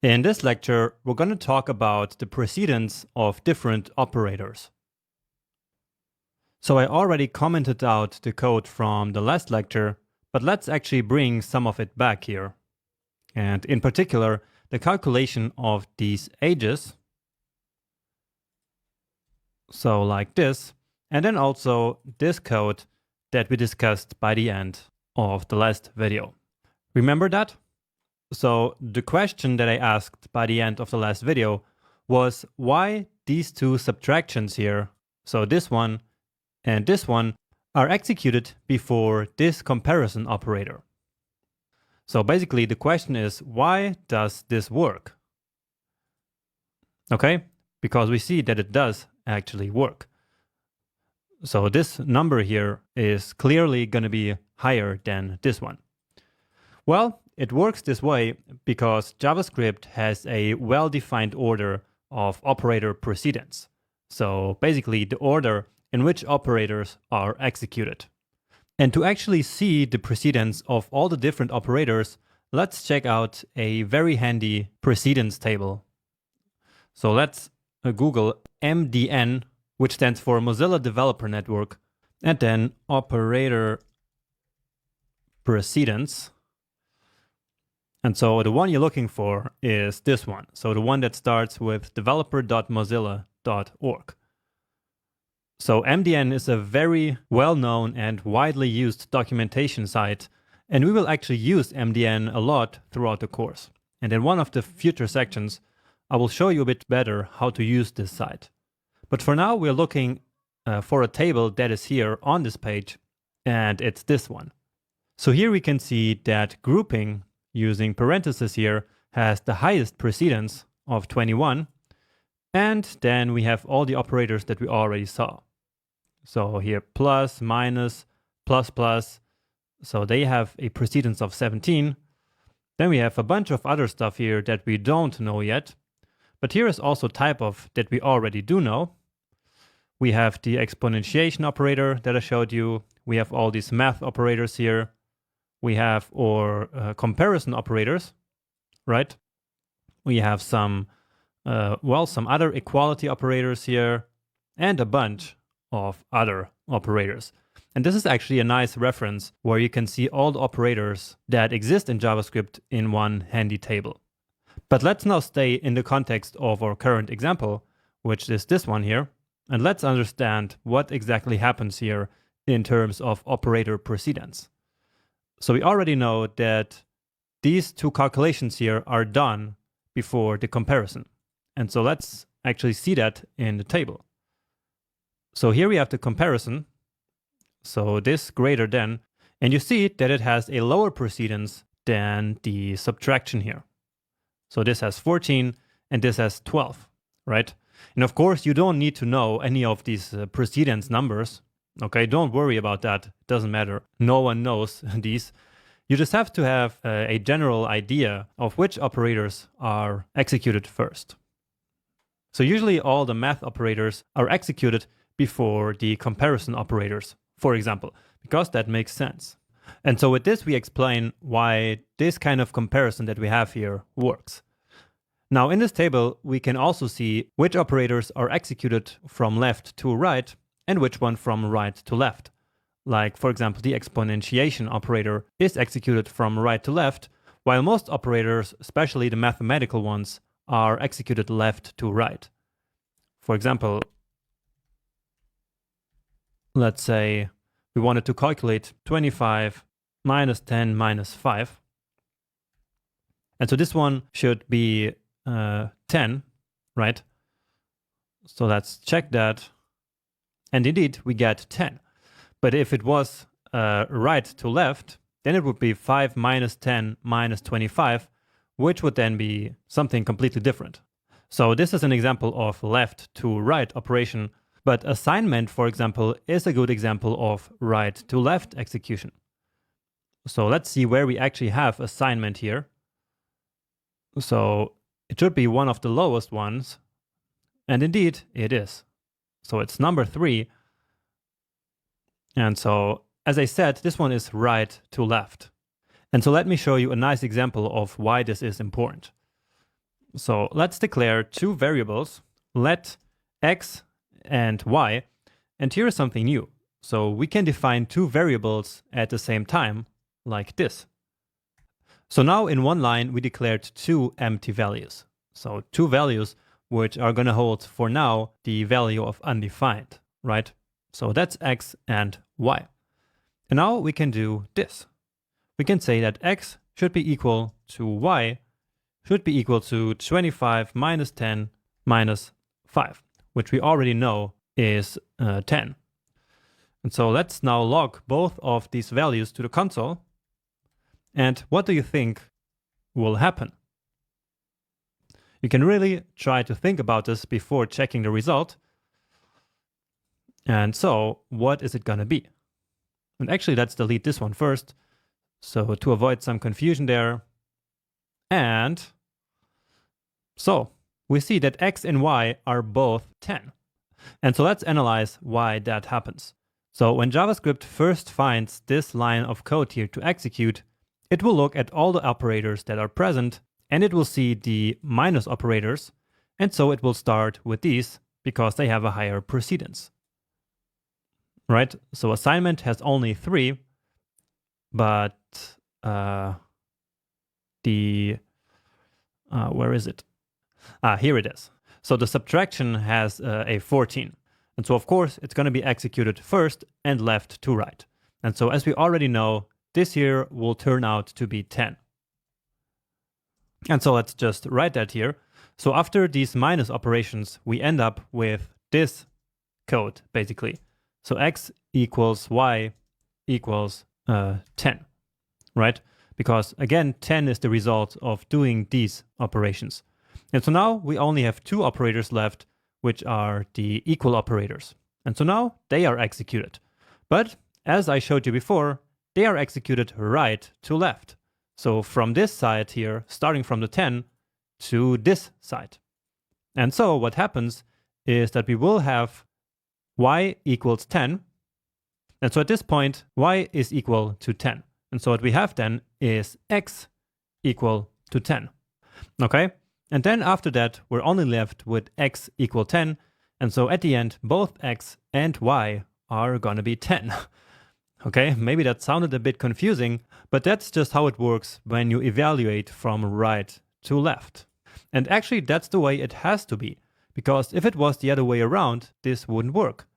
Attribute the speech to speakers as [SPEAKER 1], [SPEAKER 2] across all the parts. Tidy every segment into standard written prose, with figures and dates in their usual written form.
[SPEAKER 1] In this lecture, we're going to talk about the precedence of different operators. So I already commented out the code from the last lecture, but let's actually bring some of it back here. And in particular, the calculation of these ages. So like this, and then also this code that we discussed by the end of the last video. Remember that? So the question that I asked by the end of the last video was why these two subtractions here, so this one and this one, are executed before this comparison operator. So basically the question is, why does this work? Okay, because we see that it does actually work. So this number here is clearly going to be higher than this one. Well, it works this way because JavaScript has a well-defined order of operator precedence. So basically the order in which operators are executed. And to actually see the precedence of all the different operators, let's check out a very handy precedence table. So let's Google MDN, which stands for Mozilla Developer Network, and then operator precedence. And so the one you're looking for is this one. So the one that starts with developer.mozilla.org. So MDN is a very well-known and widely used documentation site, and we will actually use MDN a lot throughout the course. And in one of the future sections, I will show you a bit better how to use this site. But for now, we're looking for a table that is here on this page, and it's this one. So here we can see that grouping using parentheses here has the highest precedence of 21. And then we have all the operators that we already saw. So here plus, minus, plus, plus. So they have a precedence of 17. Then we have a bunch of other stuff here that we don't know yet. But here is also type of that we already do know. We have the exponentiation operator that I showed you. We have all these math operators here. We have our comparison operators, right? We have some other equality operators here and a bunch of other operators. And this is actually a nice reference where you can see all the operators that exist in JavaScript in one handy table. But let's now stay in the context of our current example, which is this one here. And let's understand what exactly happens here in terms of operator precedence. So we already know that these two calculations here are done before the comparison. And so let's actually see that in the table. So here we have the comparison. So this greater than, and you see that it has a lower precedence than the subtraction here. So this has 14 and this has 12, right? And of course, you don't need to know any of these precedence numbers. Okay, don't worry about that. It doesn't matter. No one knows these. You just have to have a general idea of which operators are executed first. So usually all the math operators are executed before the comparison operators, for example, because that makes sense. And so with this, we explain why this kind of comparison that we have here works. Now in this table, we can also see which operators are executed from left to right and which one from right to left. Like, for example, the exponentiation operator is executed from right to left, while most operators, especially the mathematical ones, are executed left to right. For example, let's say we wanted to calculate 25 minus 10 minus 5. And so this one should be 10, right? So let's check that. And indeed, we get 10. But if it was right to left, then it would be 5 minus 10 minus 25, which would then be something completely different. So this is an example of left to right operation, but assignment, for example, is a good example of right to left execution. So let's see where we actually have assignment here. So it should be one of the lowest ones, and indeed it is. So it's number 3. And so, as I said, this one is right to left. And so let me show you a nice example of why this is important. So let's declare two variables, let x and y, and here's something new. So we can define two variables at the same time, like this. So now in one line, we declared two empty values. So two values which are going to hold for now the value of undefined, right? So that's x and y. And now we can do this. We can say that x should be equal to y should be equal to 25 minus 10 minus 5, which we already know is 10. And so let's now log both of these values to the console. And what do you think will happen? You can really try to think about this before checking the result. And so what is it going to be? And actually, let's delete this one first. So to avoid some confusion there. And so we see that x and y are both 10. And so let's analyze why that happens. So when JavaScript first finds this line of code here to execute, it will look at all the operators that are present, and it will see the minus operators. And so it will start with these because they have a higher precedence. Right? So assignment has only 3, but where is it? Here it is. So the subtraction has a 14. And so of course it's going to be executed first and left to right. And so as we already know, this here will turn out to be 10. And so let's just write that here. So after these minus operations, we end up with this code basically. So x equals y equals 10, right? Because again, 10 is the result of doing these operations. And so now we only have two operators left, which are the equal operators. And so now they are executed. But as I showed you before, they are executed right to left. So from this side here, starting from the 10 to this side. And so what happens is that we will have y equals 10. And so at this point, y is equal to 10. And so what we have then is x equal to 10. Okay? And then after that, we're only left with x equal 10. And so at the end, both x and y are going to be 10. Okay, maybe that sounded a bit confusing, but that's just how it works when you evaluate from right to left. And actually, that's the way it has to be, because if it was the other way around, this wouldn't work.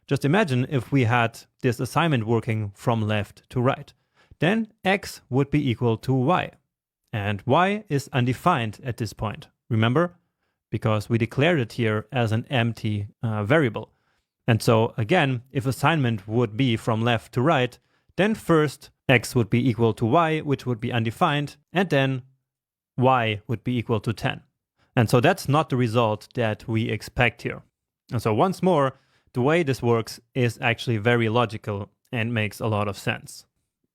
[SPEAKER 1] Just imagine if we had this assignment working from left to right. Then x would be equal to y. And y is undefined at this point, remember? Because we declared it here as an empty variable. And so again, if assignment would be from left to right, then first x would be equal to y, which would be undefined, and then y would be equal to 10. And so that's not the result that we expect here. And so once more, the way this works is actually very logical and makes a lot of sense.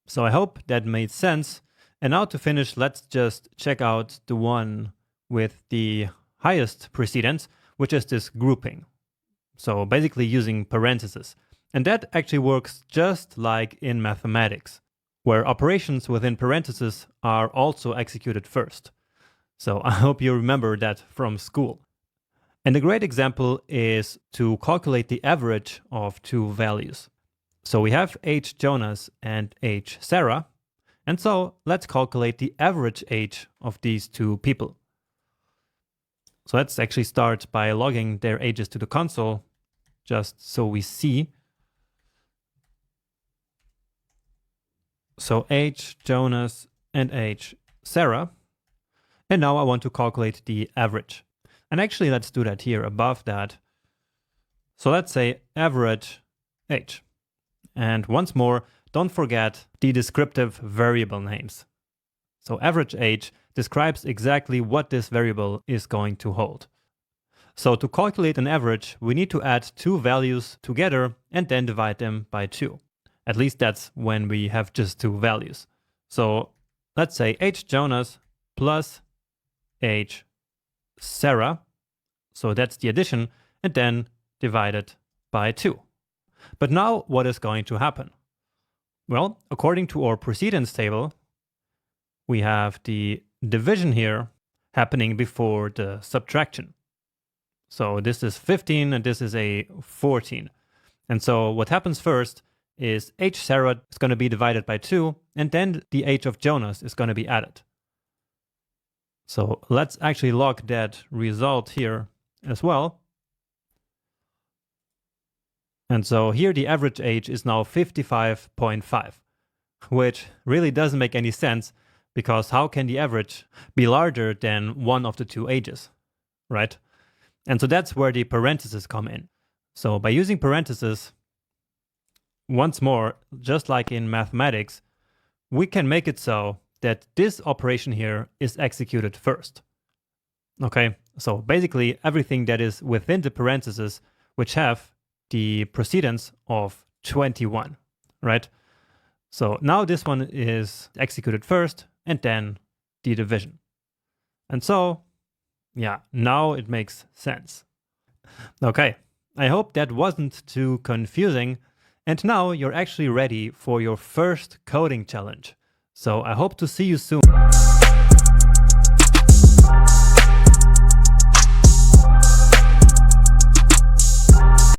[SPEAKER 1] So I hope that made sense. And now to finish, let's just check out the one with the highest precedence, which is this grouping. So basically using parentheses. And that actually works just like in mathematics, where operations within parentheses are also executed first. So I hope you remember that from school. And a great example is to calculate the average of two values. So we have age Jonas and age Sarah. And so let's calculate the average age of these two people. So let's actually start by logging their ages to the console, just so we see. So age Jonas and age Sarah. And now I want to calculate the average. And actually, let's do that here above that. So let's say average age. And once more, don't forget the descriptive variable names. So average age describes exactly what this variable is going to hold. So to calculate an average, we need to add two values together and then divide them by 2. At least that's when we have just two values. So let's say age Jonas plus age Sarah. So that's the addition, and then divided by 2. But now what is going to happen? Well, according to our precedence table, we have the division here happening before the subtraction. So this is 15 and this is a 14. And so what happens first is h Sarah is going to be divided by 2, and then the h of Jonas is going to be added. So let's actually log that result here as well. And so here the average age is now 55.5, which really doesn't make any sense, because how can the average be larger than one of the two ages, right? And so that's where the parentheses come in. So by using parentheses, once more, just like in mathematics, we can make it so that this operation here is executed first. Okay, so basically everything that is within the parentheses which have the precedence of 21, right? So now this one is executed first and then the division. And so, yeah, now it makes sense. Okay, I hope that wasn't too confusing. And now you're actually ready for your first coding challenge. So I hope to see you soon.